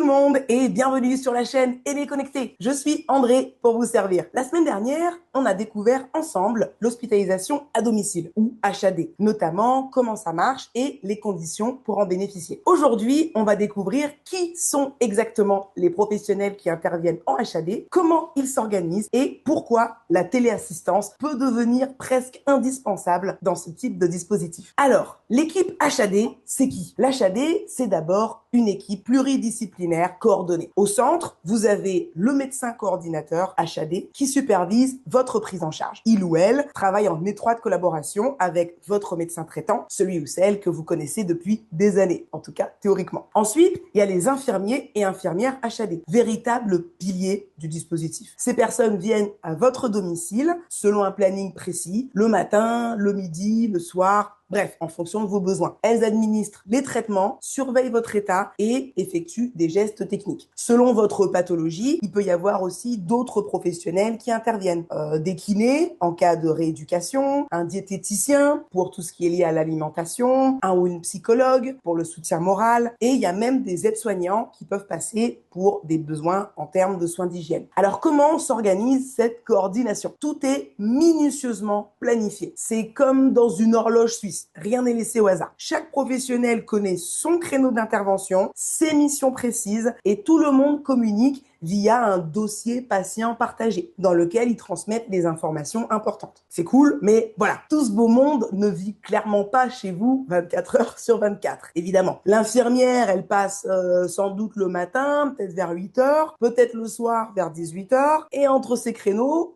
monde et bienvenue sur la chaîne Elle est connectée. Je suis André pour vous servir. La semaine dernière, on a découvert ensemble l'hospitalisation à domicile ou HAD, notamment comment ça marche et les conditions pour en bénéficier. Aujourd'hui, on va découvrir qui sont exactement les professionnels qui interviennent en HAD, comment ils s'organisent et pourquoi la téléassistance peut devenir presque indispensable dans ce type de dispositif. Alors, l'équipe HAD, c'est qui? L'HAD, c'est d'abord une équipe pluridisciplinaire coordonnée. Au centre, vous avez le médecin coordinateur HAD qui supervise votre prise en charge. Il ou elle travaille en étroite collaboration avec votre médecin traitant, celui ou celle que vous connaissez depuis des années, en tout cas théoriquement. Ensuite, il y a les infirmiers et infirmières HAD, véritables piliers du dispositif. Ces personnes viennent à votre domicile selon un planning précis, le matin, le midi, le soir, bref, en fonction de vos besoins. Elles administrent les traitements, surveillent votre état et effectuent des gestes techniques. Selon votre pathologie, il peut y avoir aussi d'autres professionnels qui interviennent. Des kinés en cas de rééducation, un diététicien pour tout ce qui est lié à l'alimentation, un ou une psychologue pour le soutien moral et il y a même des aides-soignants qui peuvent passer pour des besoins en termes de soins d'hygiène. Alors comment s'organise cette coordination? Tout est minutieusement planifié. C'est comme dans une horloge suisse. Rien n'est laissé au hasard. Chaque professionnel connaît son créneau d'intervention, ses missions précises et tout le monde communique via un dossier patient partagé dans lequel ils transmettent des informations importantes. C'est cool, mais voilà, tout ce beau monde ne vit clairement pas chez vous 24 heures sur 24, évidemment. L'infirmière, elle passe sans doute le matin, peut-être vers 8 heures, peut-être le soir vers 18 heures, et entre ces créneaux,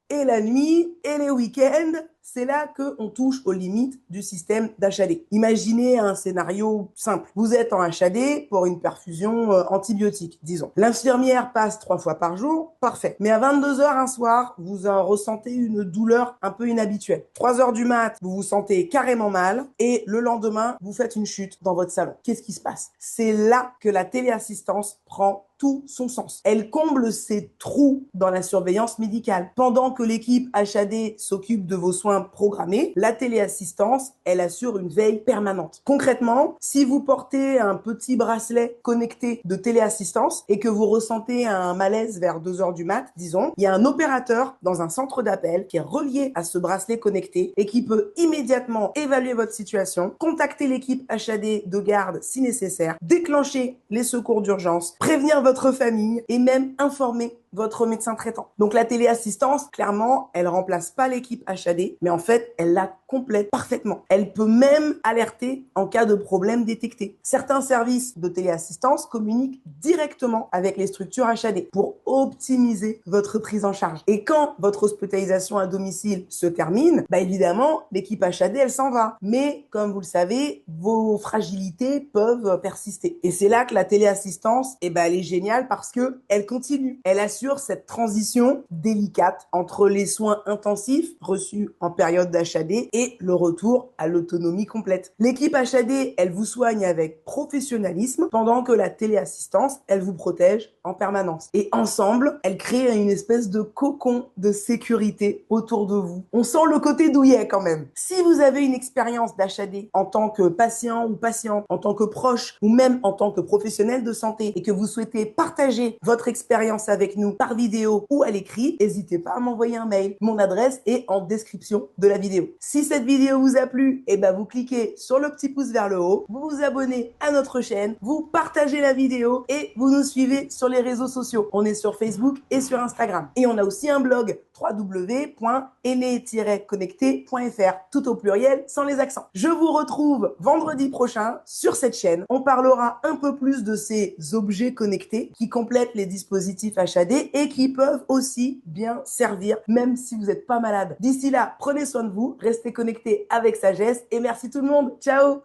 et la nuit, et les week-ends, c'est là qu'on touche aux limites du système d'HAD. Imaginez un scénario simple. Vous êtes en HAD pour une perfusion antibiotique, disons. L'infirmière passe 3 fois par jour, parfait. Mais à 22 heures un soir, vous en ressentez une douleur un peu inhabituelle. 3 heures du mat, vous vous sentez carrément mal et le lendemain, vous faites une chute dans votre salon. Qu'est-ce qui se passe? C'est là que la téléassistance prend tout son sens. Elle comble ces trous dans la surveillance médicale. Pendant que l'équipe HAD s'occupe de vos soins programmés, la téléassistance, elle assure une veille permanente. Concrètement, si vous portez un petit bracelet connecté de téléassistance et que vous ressentez un malaise vers 2 heures du mat, disons, il y a un opérateur dans un centre d'appel qui est relié à ce bracelet connecté et qui peut immédiatement évaluer votre situation, contacter l'équipe HAD de garde si nécessaire, déclencher les secours d'urgence, prévenir votre famille et même informer votre médecin traitant. Donc la téléassistance, clairement, elle remplace pas l'équipe HAD, mais en fait, elle la complète parfaitement. Elle peut même alerter en cas de problème détecté. Certains services de téléassistance communiquent directement avec les structures HAD pour optimiser votre prise en charge. Et quand votre hospitalisation à domicile se termine, évidemment, l'équipe HAD, elle s'en va. Mais comme vous le savez, vos fragilités peuvent persister. Et c'est là que la téléassistance, elle est géniale parce que elle continue. Elle assure cette transition délicate entre les soins intensifs reçus en période d'HAD et le retour à l'autonomie complète. L'équipe HAD, elle vous soigne avec professionnalisme pendant que la téléassistance, elle vous protège en permanence. Et ensemble, elle crée une espèce de cocon de sécurité autour de vous. On sent le côté douillet quand même. Si vous avez une expérience d'HAD en tant que patient ou patiente, en tant que proche ou même en tant que professionnel de santé et que vous souhaitez partager votre expérience avec nous par vidéo ou à l'écrit, n'hésitez pas à m'envoyer un mail. Mon adresse est en description de la vidéo. Si cette vidéo vous a plu, vous cliquez sur le petit pouce vers le haut, vous vous abonnez à notre chaîne, vous partagez la vidéo et vous nous suivez sur les réseaux sociaux. On est sur Facebook et sur Instagram. Et on a aussi un blog www.elle-connecté.fr, tout au pluriel sans les accents. Je vous retrouve vendredi prochain sur cette chaîne. On parlera un peu plus de ces objets connectés qui complètent les dispositifs HAD et qui peuvent aussi bien servir même si vous n'êtes pas malade. D'ici là, prenez soin de vous, restez connectés avec sagesse et merci tout le monde. Ciao!